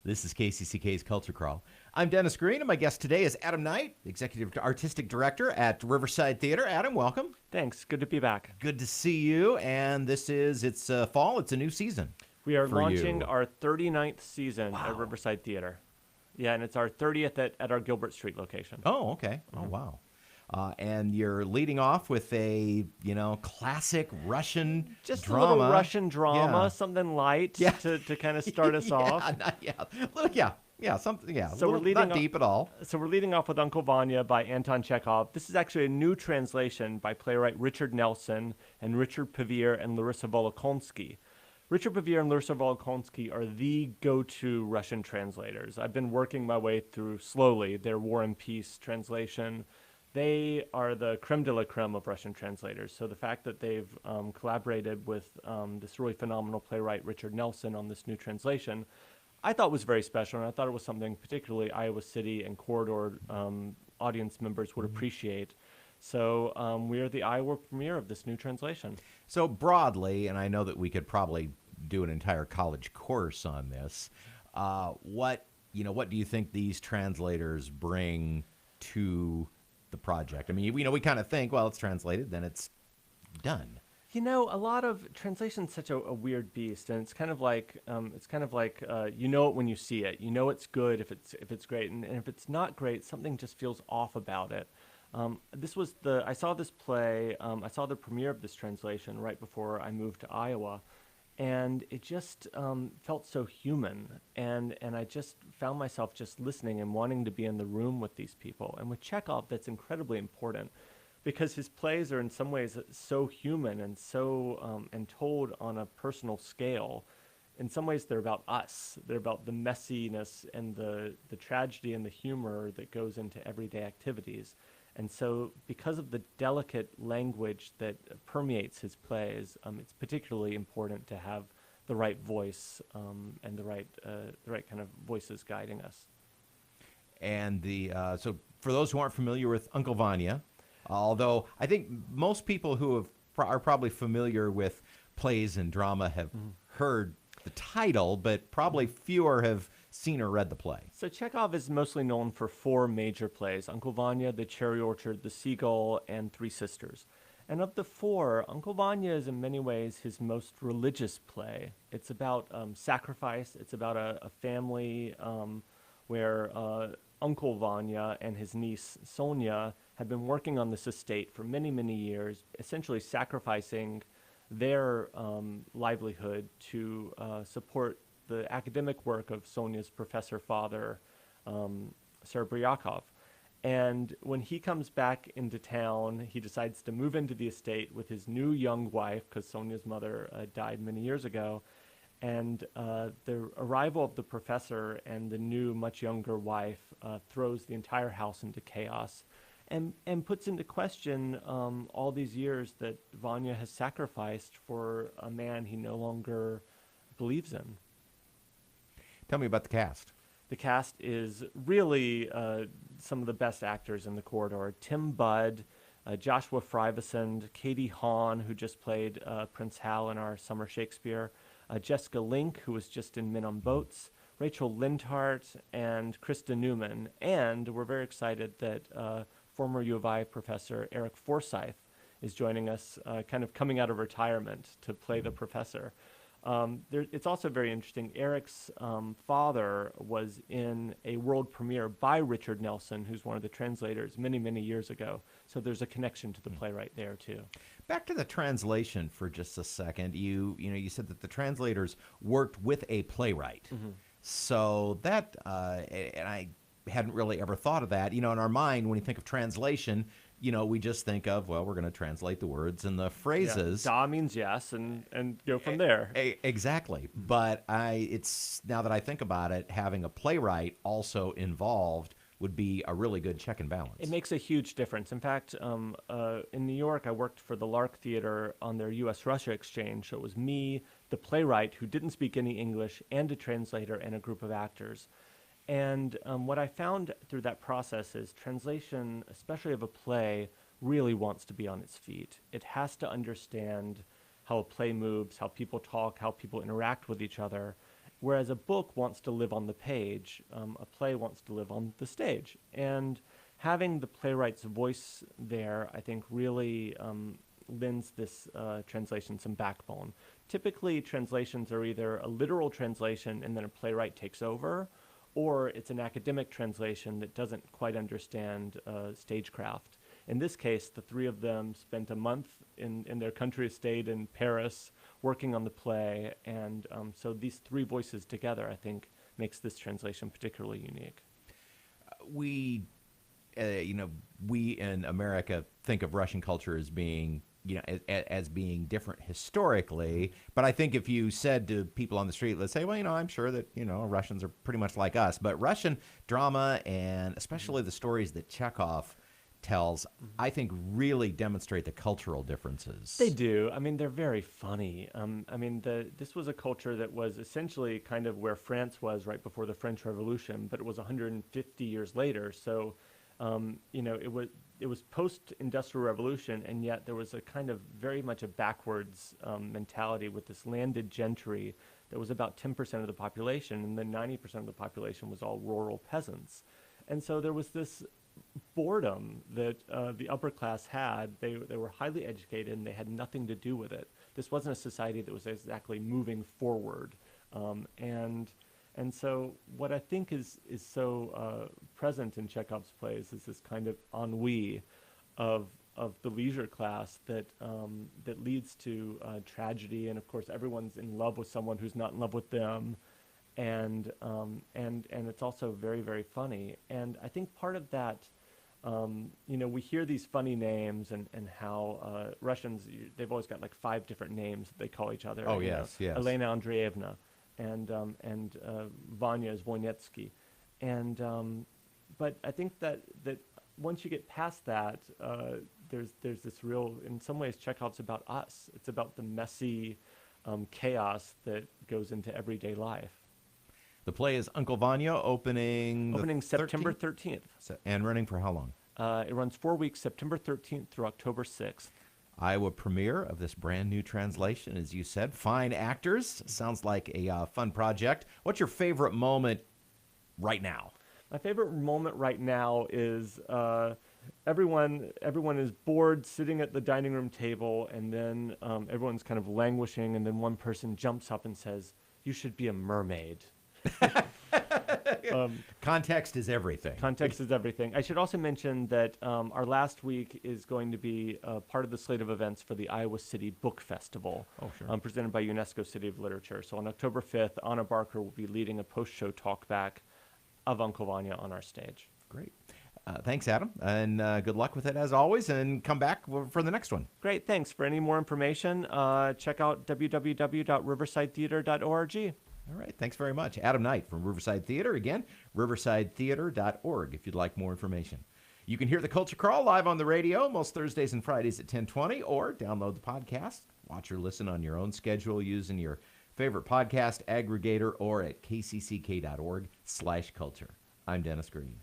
This is KCCK's Culture Crawl. I'm Dennis Green, and my guest today is Adam Wright, Executive Artistic Director at Riverside Theatre. Adam, welcome. Thanks. Good to be back. Good to see you. And it's fall. It's a new season. We are for launching you. our 39th season Wow. at Riverside Theatre. Yeah, and it's our 30th at our Gilbert Street location. Oh, okay. Oh, wow. And you're leading off with a, classic Russian Just drama. a little Russian drama, Yeah. something light Yeah. to kind of start us off. Something. Yeah, So we're leading not off- deep at all. So we're leading off with Uncle Vanya by Anton Chekhov. This is actually a new translation by playwright Richard Nelson and Richard Pevere and Larissa Volokonsky. Richard Pevere and Larissa Volokonsky are the go-to Russian translators. I've been working my way through slowly their War and Peace translation. They are the creme de la creme of Russian translators. So the fact that they've collaborated with this really phenomenal playwright Richard Nelson on this new translation, I thought was very special, and I thought it was something particularly Iowa City and corridor audience members would appreciate. So we are the Iowa premiere of this new translation. So broadly, and I know that we could probably do an entire college course on this, what do you think these translators bring to the project? I mean, we kind of think, well, it's translated, then it's done. A lot of translation's such a weird beast, and it's kind of like you know it when you see it. You know it's good if it's great, and if it's not great, something just feels off about it. I saw this play. I saw the premiere of this translation right before I moved to Iowa, and it just felt so human, and I just found myself just listening and wanting to be in the room with these people. And with Chekhov, that's incredibly important, because his plays are in some ways so human and so and told on a personal scale. In some ways, they're about us. They're about the messiness and the tragedy and the humor that goes into everyday activities. And so because of the delicate language that permeates his plays, it's particularly important to have the right voice and the right kind of voices guiding us. And so for those who aren't familiar with Uncle Vanya, although I think most people who are probably familiar with plays and drama have heard the title, but probably fewer have seen or read the play. So Chekhov is mostly known for four major plays: Uncle Vanya, The Cherry Orchard, The Seagull, and Three Sisters. And of the four, Uncle Vanya is in many ways his most religious play. It's about sacrifice. It's about a family where Uncle Vanya and his niece Sonia had been working on this estate for many, many years, essentially sacrificing their livelihood to support the academic work of Sonia's professor father, Serebryakov. And when he comes back into town, he decides to move into the estate with his new young wife, because Sonia's mother died many years ago. And the arrival of the professor and the new, much younger wife throws the entire house into chaos and puts into question all these years that Vanya has sacrificed for a man he no longer believes in. Tell me about the cast. The cast is really some of the best actors in the corridor. Tim Budd, Joshua Frivesund, Katie Hahn, who just played Prince Hal in our Summer Shakespeare, Jessica Link, who was just in Men on Boats, Rachel Lindhart, and Krista Newman. And we're very excited that former U of I professor Eric Forsyth is joining us, kind of coming out of retirement to play the professor. It's also very interesting. Eric's father was in a world premiere by Richard Nelson, who's one of the translators, many, many years ago. So there's a connection to the playwright there, too. Back to the translation for just a second. You said that the translators worked with a playwright. So that, and I hadn't really ever thought of that. In our mind, when you think of translation, we just think of, well, we're going to translate the words and the phrases. Yeah. Da means yes, and go from there. Exactly. But it's now that I think about it, having a playwright also involved would be a really good check and balance. It makes a huge difference. In fact, in New York, I worked for the Lark Theatre on their U.S.-Russia exchange. So it was me, the playwright, who didn't speak any English, and a translator and a group of actors. And what I found through that process is translation, especially of a play, really wants to be on its feet. It has to understand how a play moves, how people talk, how people interact with each other. whereas a book wants to live on the page, a play wants to live on the stage. And having the playwright's voice there, I think, really lends this translation some backbone. Typically, translations are either a literal translation and then a playwright takes over, or it's an academic translation that doesn't quite understand stagecraft. In this case, the three of them spent a month in their country estate in Paris working on the play, and so these three voices together, I think, makes this translation particularly unique. We in America think of Russian culture as being, as being different historically. But I think if you said to people on the street, let's say, well, I'm sure that, Russians are pretty much like us. But Russian drama, and especially the stories that Chekhov tells, I think really demonstrate the cultural differences. They do. I mean, they're very funny. This was a culture that was essentially kind of where France was right before the French Revolution, but it was 150 years later. So, it was post-industrial revolution, and yet there was a kind of very much a backwards mentality with this landed gentry that was about 10% of the population, and then 90% of the population was all rural peasants. And so there was this boredom that the upper class had. They were highly educated, and they had nothing to do with it. This wasn't a society that was exactly moving forward. And so what I think is so present in Chekhov's plays is this kind of ennui of the leisure class that leads to tragedy, and of course everyone's in love with someone who's not in love with them, and it's also very, very funny. And I think part of that, we hear these funny names and how Russians, they've always got like 5 different names that they call each other. Oh, yes. Elena Andreevna. And Vanya is Voynetsky. But I think that once you get past that, there's this real, in some ways, Chekhov's about us. It's about the messy chaos that goes into everyday life. The play is Uncle Vanya, opening September 13th. And running for how long? It runs 4 weeks, September 13th through October 6th. Iowa premiere of this brand new translation, as you said. Fine actors. Sounds like a fun project. What's your favorite moment right now? My favorite moment right now is everyone is bored sitting at the dining room table, and then everyone's kind of languishing, and then one person jumps up and says, "You should be a mermaid." Context is everything. Context is everything. I should also mention that our last week is going to be part of the slate of events for the Iowa City Book Festival, presented by UNESCO City of Literature. So on October 5th, Anna Barker will be leading a post-show talkback of Uncle Vanya on our stage. Great. Thanks, Adam, and good luck with it as always, and come back for the next one. Great, thanks. For any more information, check out www.riversidetheatre.org. All right, thanks very much. Adam Wright from Riverside Theatre. Again, riversidetheatre.org if you'd like more information. You can hear the Culture Crawl live on the radio most Thursdays and Fridays at 10:20, or download the podcast, watch or listen on your own schedule using your favorite podcast aggregator or at kcck.org/culture. I'm Dennis Green.